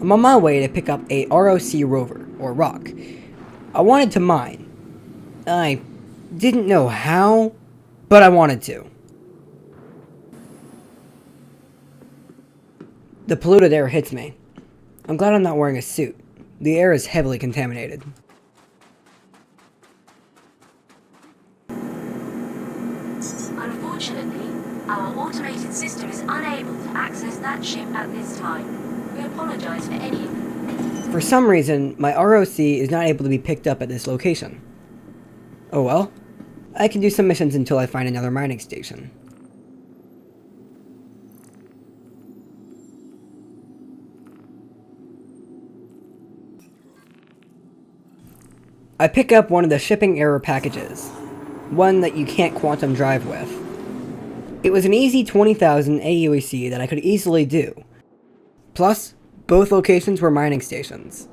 I'm on my way to pick up a ROC rover, or rock. I wanted to mine. I didn't know how, but I wanted to. The polluted air hits me. I'm glad I'm not wearing a suit. The air is heavily contaminated. Unfortunately, our automated system is unable to access that ship at this time. We apologize for any... For some reason, my ROC is not able to be picked up at this location. Oh well. I can do some missions until I find another mining station. I pick up one of the shipping error packages. One that you can't quantum drive with. It was an easy 20,000 AUEC that I could easily do. Plus, both locations were mining stations.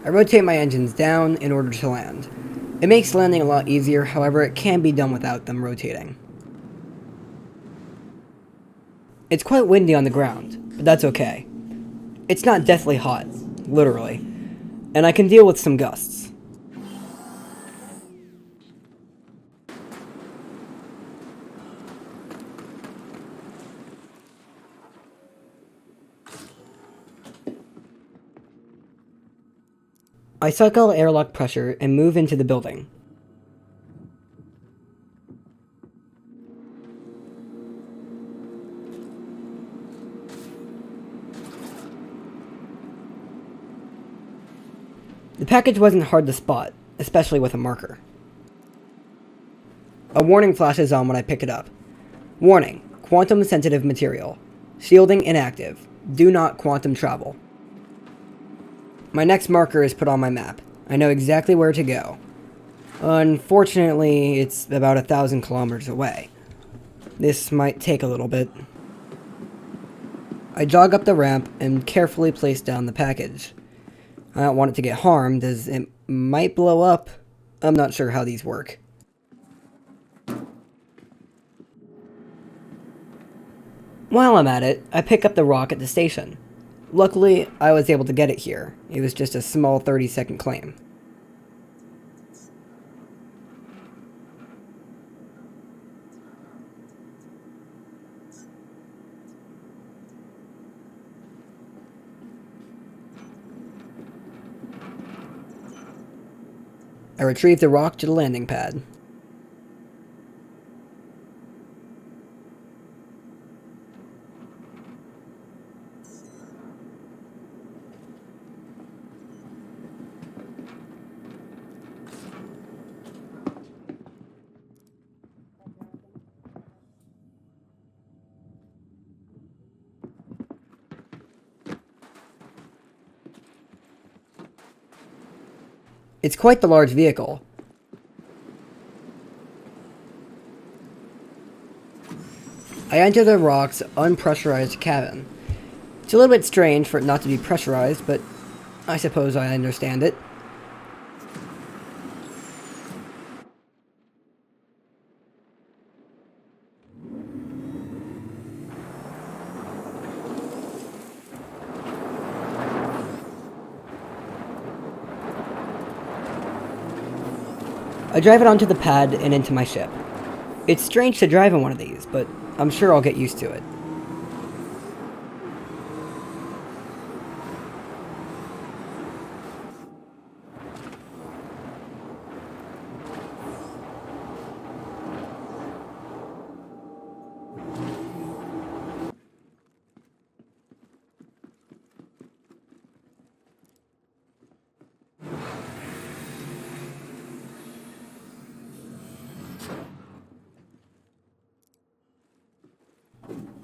I rotate my engines down in order to land. It makes landing a lot easier, however it can be done without them rotating. It's quite windy on the ground, but that's okay. It's not deathly hot, literally, and I can deal with some gusts. I cycle airlock pressure and move into the building. The package wasn't hard to spot, especially with a marker. A warning flashes on when I pick it up. Warning, quantum sensitive material. Shielding inactive. Do not quantum travel. My next marker is put on my map. I know exactly where to go. Unfortunately, it's about 1,000 kilometers away. This might take a little bit. I jog up the ramp and carefully place down the package. I don't want it to get harmed, as it might blow up. I'm not sure how these work. While I'm at it, I pick up the rock at the station. Luckily, I was able to get it here. It was just a small 30-second claim. I retrieve the rock to the landing pad. It's quite the large vehicle. I enter the rock's unpressurized cabin. It's a little bit strange for it not to be pressurized, but I suppose I understand it. I drive it onto the pad and into my ship. It's strange to drive in one of these, but I'm sure I'll get used to it.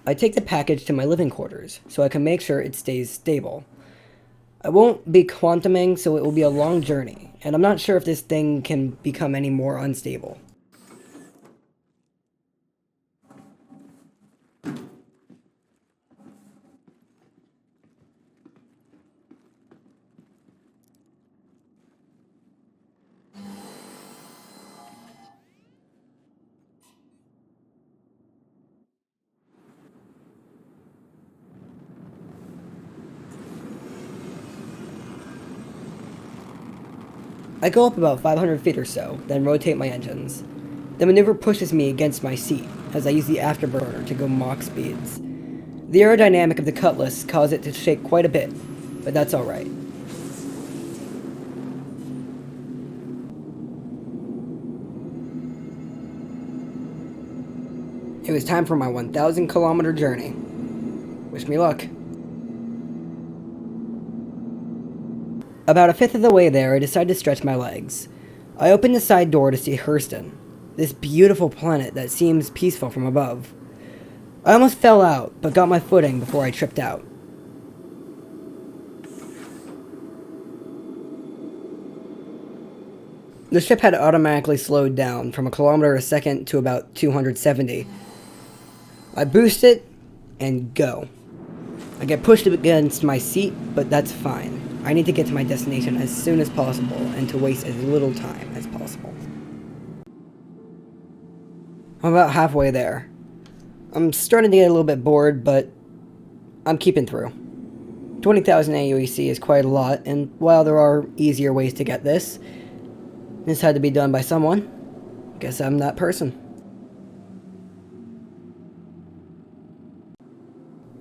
I take the package to my living quarters, so I can make sure it stays stable. I won't be quantuming, so it will be a long journey, and I'm not sure if this thing can become any more unstable. I go up about 500 feet or so, then rotate my engines. The maneuver pushes me against my seat, as I use the afterburner to go Mach speeds. The aerodynamic of the Cutlass caused it to shake quite a bit, but that's alright. It was time for my 1,000 kilometer journey. Wish me luck. About a fifth of the way there, I decided to stretch my legs. I opened the side door to see Hurston, this beautiful planet that seems peaceful from above. I almost fell out, but got my footing before I tripped out. The ship had automatically slowed down from a kilometer a second to about 270. I boost it, and go. I get pushed against my seat, but that's fine. I need to get to my destination as soon as possible, and to waste as little time as possible. I'm about halfway there. I'm starting to get a little bit bored, but I'm keeping through. 20,000 AUEC is quite a lot, and while there are easier ways to get this had to be done by someone. Guess I'm that person.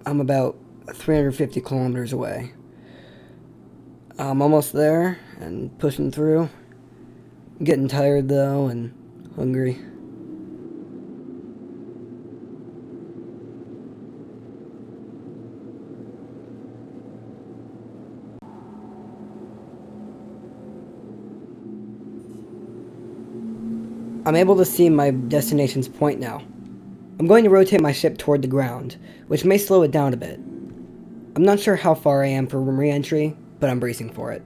I'm about 350 kilometers away. I'm almost there, and pushing through. I'm getting tired though, and hungry. I'm able to see my destination's point now. I'm going to rotate my ship toward the ground, which may slow it down a bit. I'm not sure how far I am for re-entry, but I'm bracing for it.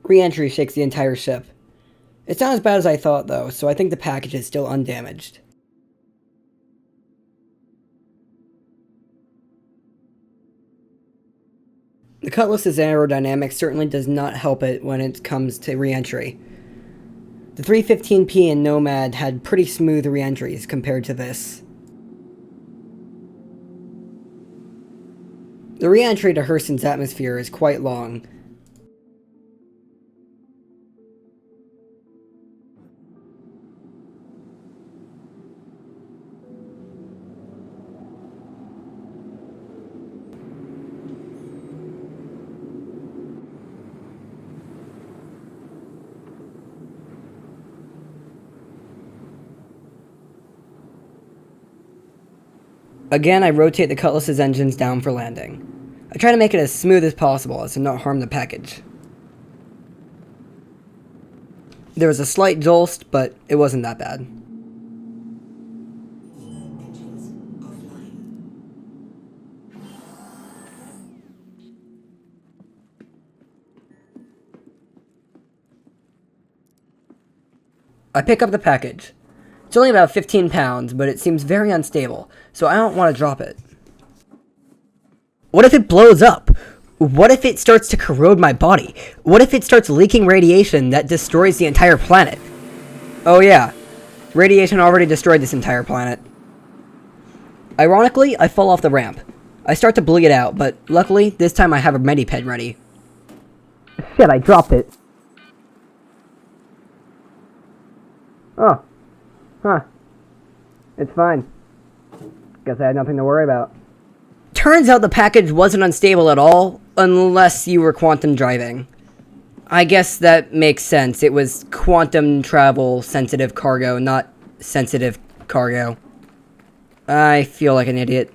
Re-entry shakes the entire ship. It's not as bad as I thought though, so I think the package is still undamaged. The Cutlass's aerodynamics certainly does not help it when it comes to re-entry. The 315P and Nomad had pretty smooth re-entries compared to this. The re-entry to Hurston's atmosphere is quite long. Again, I rotate the Cutlass's engines down for landing. I try to make it as smooth as possible as to not harm the package. There was a slight jolt, but it wasn't that bad. I pick up the package. It's only about 15 pounds, but it seems very unstable, so I don't want to drop it. What if it blows up? What if it starts to corrode my body? What if it starts leaking radiation that destroys the entire planet? Oh yeah, radiation already destroyed this entire planet. Ironically, I fall off the ramp. I start to bleed out, but luckily, this time I have a Medi-Pen ready. Shit, I dropped it. Oh. Huh. It's fine. Guess I had nothing to worry about. Turns out the package wasn't unstable at all, unless you were quantum driving. I guess that makes sense. It was quantum travel sensitive cargo, not sensitive cargo. I feel like an idiot.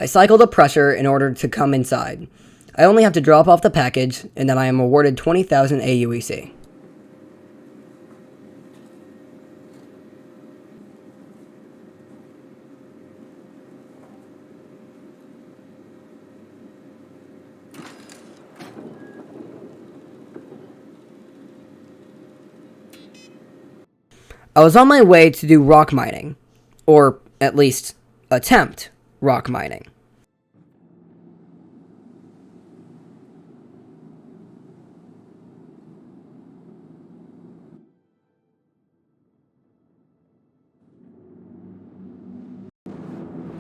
I cycle the pressure in order to come inside. I only have to drop off the package, and then I am awarded 20,000 AUEC. I was on my way to do rock mining, or at least attempt rock mining.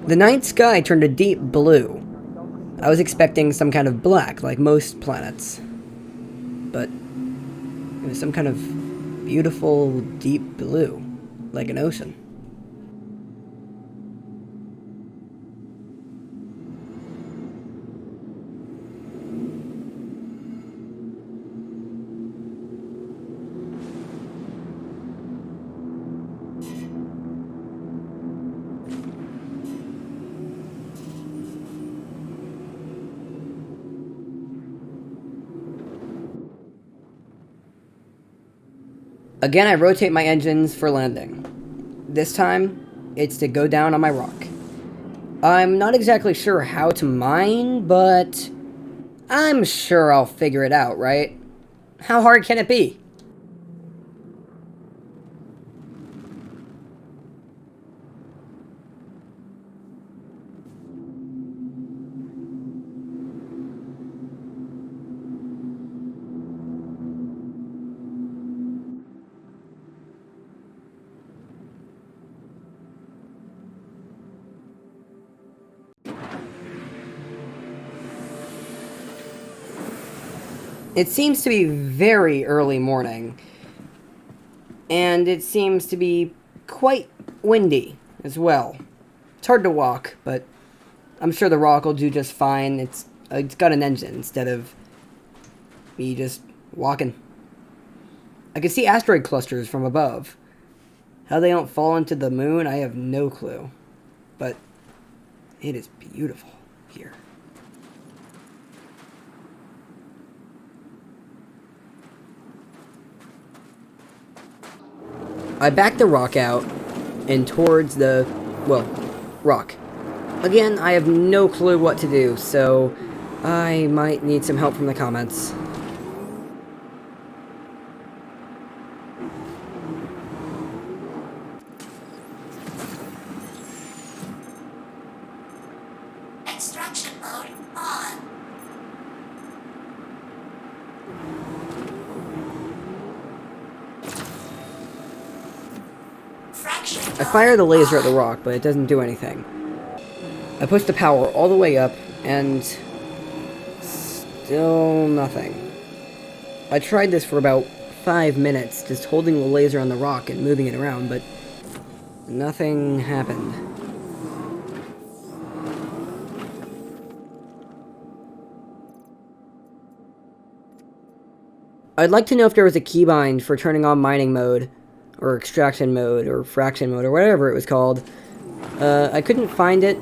The night sky turned a deep blue. I was expecting some kind of black, like most planets. But it was some kind of beautiful, deep blue, like an ocean. Again, I rotate my engines for landing. This time, it's to go down on my rock. I'm not exactly sure how to mine, but I'm sure I'll figure it out, right? How hard can it be? It seems to be very early morning, and it seems to be quite windy as well. It's hard to walk, but I'm sure the rock will do just fine. It's got an engine instead of me just walking. I can see asteroid clusters from above. How they don't fall into the moon, I have no clue. But it is beautiful here. I back the rock out and towards the, well, rock. Again, I have no clue what to do, so I might need some help from the comments. Extraction mode on. I fire the laser at the rock, but it doesn't do anything. I push the power all the way up, and still nothing. I tried this for about 5 minutes, just holding the laser on the rock and moving it around, but nothing happened. I'd like to know if there was a keybind for turning on mining mode, or extraction mode, or fraction mode, or whatever it was called. I couldn't find it,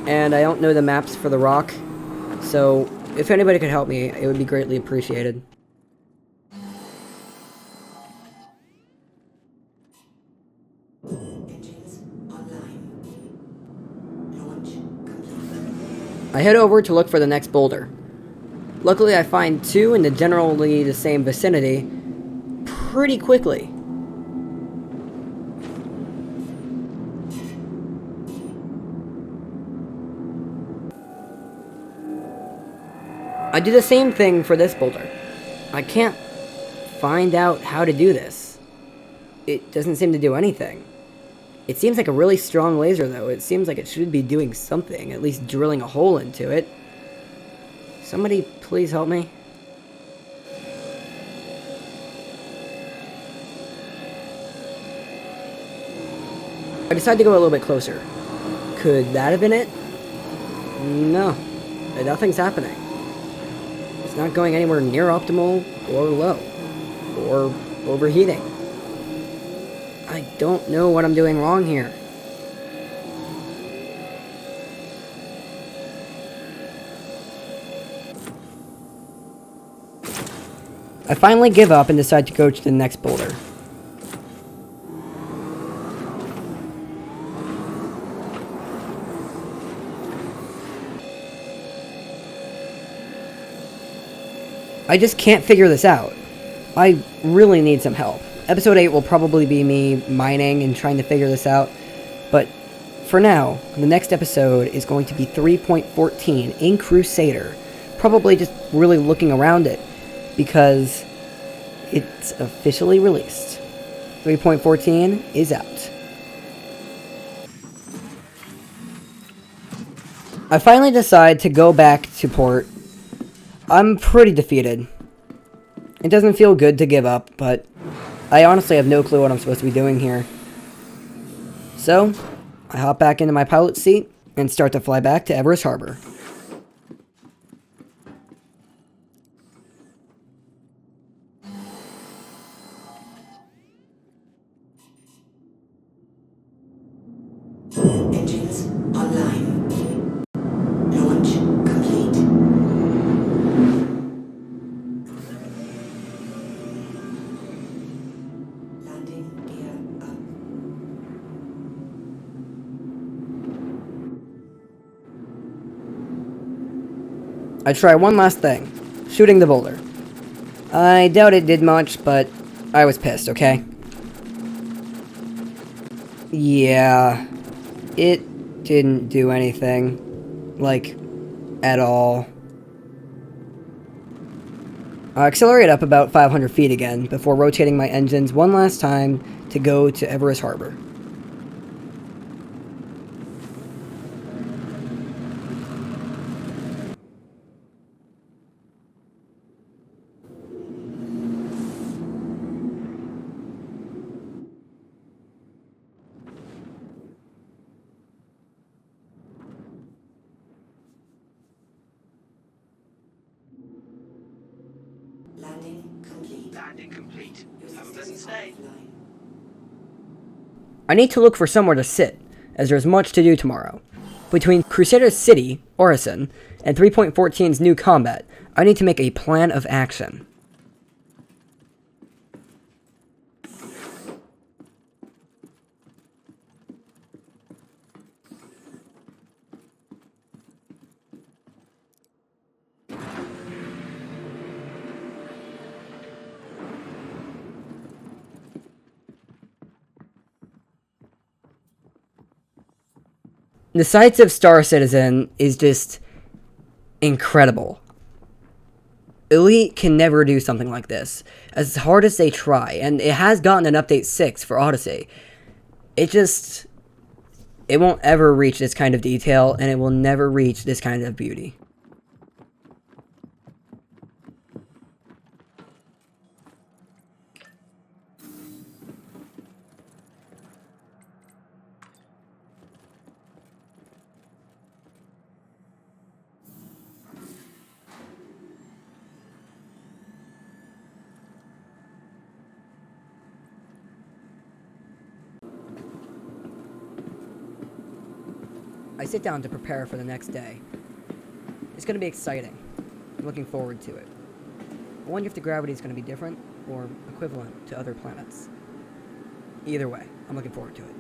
and I don't know the maps for the rock, so if anybody could help me, it would be greatly appreciated. Engines online. Launch complete. I head over to look for the next boulder. Luckily, I find 2 in the generally the same vicinity pretty quickly. I do the same thing for this boulder. I can't find out how to do this. It doesn't seem to do anything. It seems like a really strong laser, though. It seems like it should be doing something, at least drilling a hole into it. Somebody please help me. I decide to go a little bit closer. Could that have been it? No. Nothing's happening. It's not going anywhere near optimal or low. Or overheating. I don't know what I'm doing wrong here. I finally give up and decide to go to the next boulder. I just can't figure this out. I really need some help. Episode 8 will probably be me mining and trying to figure this out, but for now, the next episode is going to be 3.14 in Crusader. Probably just really looking around it, because it's officially released. 3.14 is out. I finally decide to go back to port. I'm pretty defeated. It doesn't feel good to give up, but I honestly have no clue what I'm supposed to be doing here. So, I hop back into my pilot's seat and start to fly back to Everus Harbor. Engines online. Launch complete. Landing gear up. I try one last thing. Shooting the boulder. I doubt it did much, but I was pissed, okay? Yeah, it didn't do anything. Like, at all. I accelerate up about 500 feet again before rotating my engines one last time to go to Everus Harbor. Landing complete. Landing complete. Your Have a system pleasant is stay. offline. I need to look for somewhere to sit, as there's much to do tomorrow. Between Crusader City, Orison, and 3.14's new combat, I need to make a plan of action. The sights of Star Citizen is just incredible. Elite can never do something like this, as hard as they try, and it has gotten an update 6 for Odyssey. It won't ever reach this kind of detail, and it will never reach this kind of beauty. I sit down to prepare for the next day. It's going to be exciting. I'm looking forward to it. I wonder if the gravity is going to be different or equivalent to other planets. Either way, I'm looking forward to it.